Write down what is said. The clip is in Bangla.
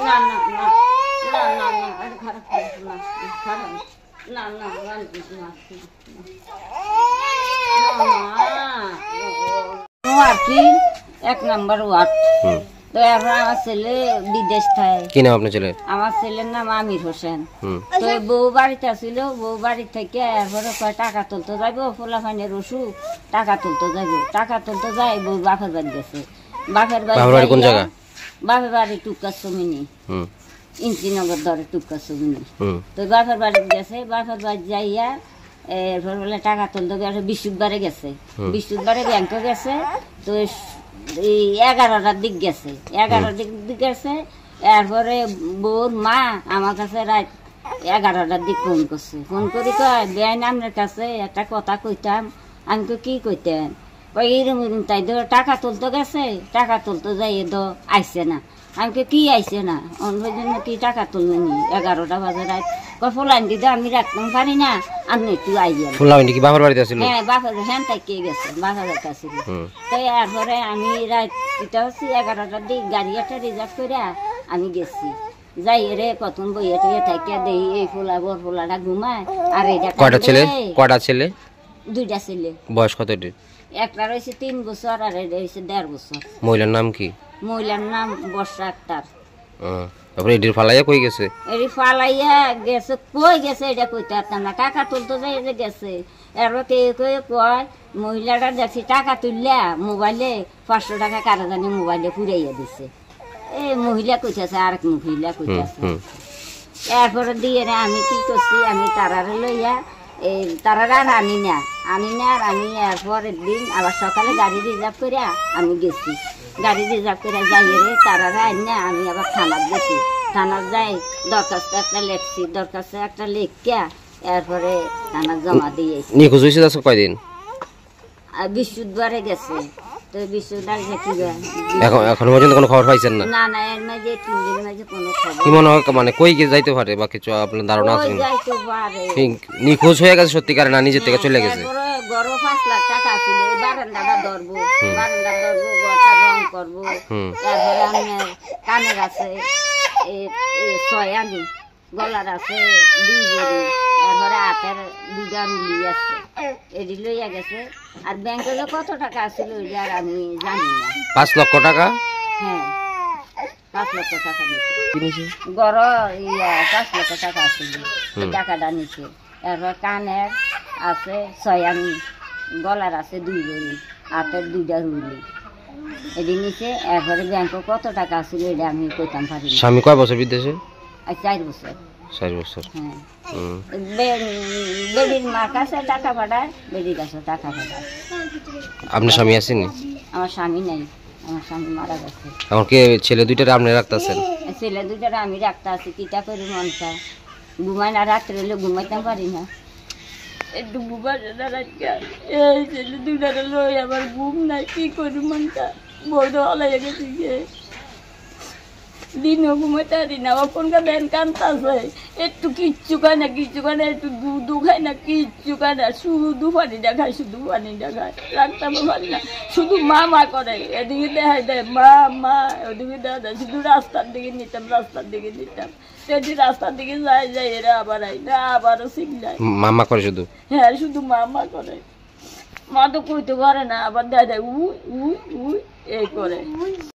না না না না না না আর খারাপ না খারাপ না না আর কি 1 নাম্বার ওয়ার্ড। তো এখন আমার ছেলে বিদেশ থাকে। কি নাম আপনার ছেলের? আমার ছেলের নাম আমির হোসেন। তো বউ বাড়িতে আসছিল, বউ বাড়ি থেকে এরপরে কয় টাকা তুলতে যাইব, ফোলাফানের ওষুধ টাকা তুলতে যাইব। টাকা তুলতে যাই বউ বাপের বাড়ি গেছে। বাপের বাড়ি কোন জায়গা? বাপের বাড়ি টুকা জমিনি, ইঞ্চিনগর ধরে টুকা জমিনি। তো বাপের বাড়ি গেছে, বাপের বাড়ি যাইয়া এরপর বলে টাকা তুলতে গেছে, বৃহস্পতিবারে গেছে, বৃহস্পতিবারে ব্যাংকে গেছে। তো এই 11টার দিক গেছে, 11টার দিক গেছে। এরপরে বউর মা আমার কাছে রাত 11টার দিক ফোন করছে। ফোন করি কয় বেআইন আপনার কাছে একটা কথা কইতাম। আমি তো কি কইতেন? এরম এরম তাই ধর টাকা তুলতে গেছে, টাকা তুলতে যাই তো আইসে না। আমি কি আইসে না? অন্য জন্য কি টাকা তুললেনি 11টা বাজে রাত। ফোলাইন দিদি আমি রাখতে পারি না, আপনি একটু আইয়া। ফোলাইন কি বাপের বাড়িতে ছিল? হ্যাঁ বাপের হ্যাঁ তাই কে গেছে, বাপের কাছে। তো এরপরে আমি রাত 11টার দিক গাড়ি একটা রিজার্ভ করে আমি গেছি। যাই রে প্রথম বইয়ে টুয়ে থাকে দেখি এই ফোলা বর ফোলাটা ঘুমায়। আর এটা কয়টা ছেলে? কয়টা ছেলে? 2টা ছেলে। বয়স কত এটি? একটা রয়েছে 3 বছর আর এটা হয়েছে 1.5 বছর। মহিলার নাম কি? মহিলার নাম বর্ষা আক্তার। তারপরে এটির ফালাইয়া কই গেছে? এটি ফালাইয়া গেছে, কই গেছে এটা কইতে পারতাম না। টাকা তুলতে যাই যে গেছে। এরপর কে কয় মহিলাটা দেখছি টাকা তুললা মোবাইলে 500 টাকা কারা জানি মোবাইলে পুরাইয়া দিছে। এই মহিলা কইতেছে, আরেক মহিলা কইতেছে। এরপরে দিয়ে আমি কি করছি, আমি তারারে লইয়া এই তারারা আর আনি না আর আমি এরপরের দিন আবার সকালে গাড়ি রিজার্ভ করে আমি গেছি। গাড়ি রিজার্ভ করে যাই রে তারারা আনি না, আমি আবার থানার গেছি। থানার যাই দরখাস্ত একটা লেখছি, দরখাস্ত একটা লেখিয়া এরপরে থানার জমা দিয়েছি। নিখোঁজ হয়েছে আজকে কয়দিন? বৃহস্পতিবারে গেছে। তো বৃহস্পতিবার গেছি। এখনো পর্যন্ত কোনো খবর পাইছেন না? না না এর মাঝে 3 দিনের মাঝে কোনো খবর। কি মনে হয় মানে কই গিয়ে যাইতে পারে বা কিছু আপনার ধারণা আছে? যাইতে পারে নিখোঁজ হয়ে গেছে সত্যিকার না নিজের থেকে চলে গেছে? গড় 5 লাখ টাকা ছিল। এই বারান্দাটা ধরবো, বারান্দা ধরবো, ঘরটা রং করবো। তারপরে আমার কানের আছে 6 আনি, গলার আছে 2 ভরি, তারপরে হাতের 2টা রুলি আছে। এটি লইয়া গেছে। আর ব্যাংকে কত টাকা ছিল ওইটা আর আমি জানি না। 5 লক্ষ টাকা? হ্যাঁ 5 লক্ষ টাকা নিচ্ছে। গড় 5 লক্ষ টাকা ছিল, টাকাটা নিচ্ছে। এরপর কানের আছে 6 আনি, গলার আছে 2 ভরি, হাতের 2টা রুলি এটি নিচ্ছে। এরপরে ব্যাংকে কত টাকা ছিল এটা আমি কইতাম পারি না। স্বামী কয় বছর বিদেশে? 4 বছর। 4 বছর। হ্যাঁ বেডির মার কাছে টাকা পাঠায়, বেডির কাছে টাকা পাঠায়। আপনার স্বামী আসেনি? আমার স্বামী নেই, আমার স্বামী মারা গেছে। এখন কে ছেলে 2টারে আপনি রাখতেছেন? ছেলে 2টারে আমি রাখতে আছি। কিটা করি মনটা ঘুমাই না, রাত্রে হলে ঘুমাইতে পারি না। একটু ঘুমাতে না রাখা এই ছেলে 2টারে লই আমার ঘুম নাই, কি করি মনটা বড় হলাই গেছি। দিনও ঘুমাইতে পারি না। অপনকার দেন কান্তাছে, একটু কিচ্ছু খায় না, কিচ্ছু খায় না, একটু দুধও খায় না, কিচ্ছু খায় না, শুধু পানিটা খায়, শুধু পানিটা খায়। রাখতে পারি না, শুধু মা মা করে। এদিকে দেখাই দেয় মা মা, ওদিকে দেখা দেয়। শুধু রাস্তার দিকে নিতাম, রাস্তার দিকে নিতাম। সেদিন রাস্তার দিকে যাই যাই এরা আবার আই না, আবারও শিখলাই। মামা করে শুধু? হ্যাঁ শুধু মা মা করে। মা তো কইতে পারে না, আবার দেখা যায় উই উই উই এই করে।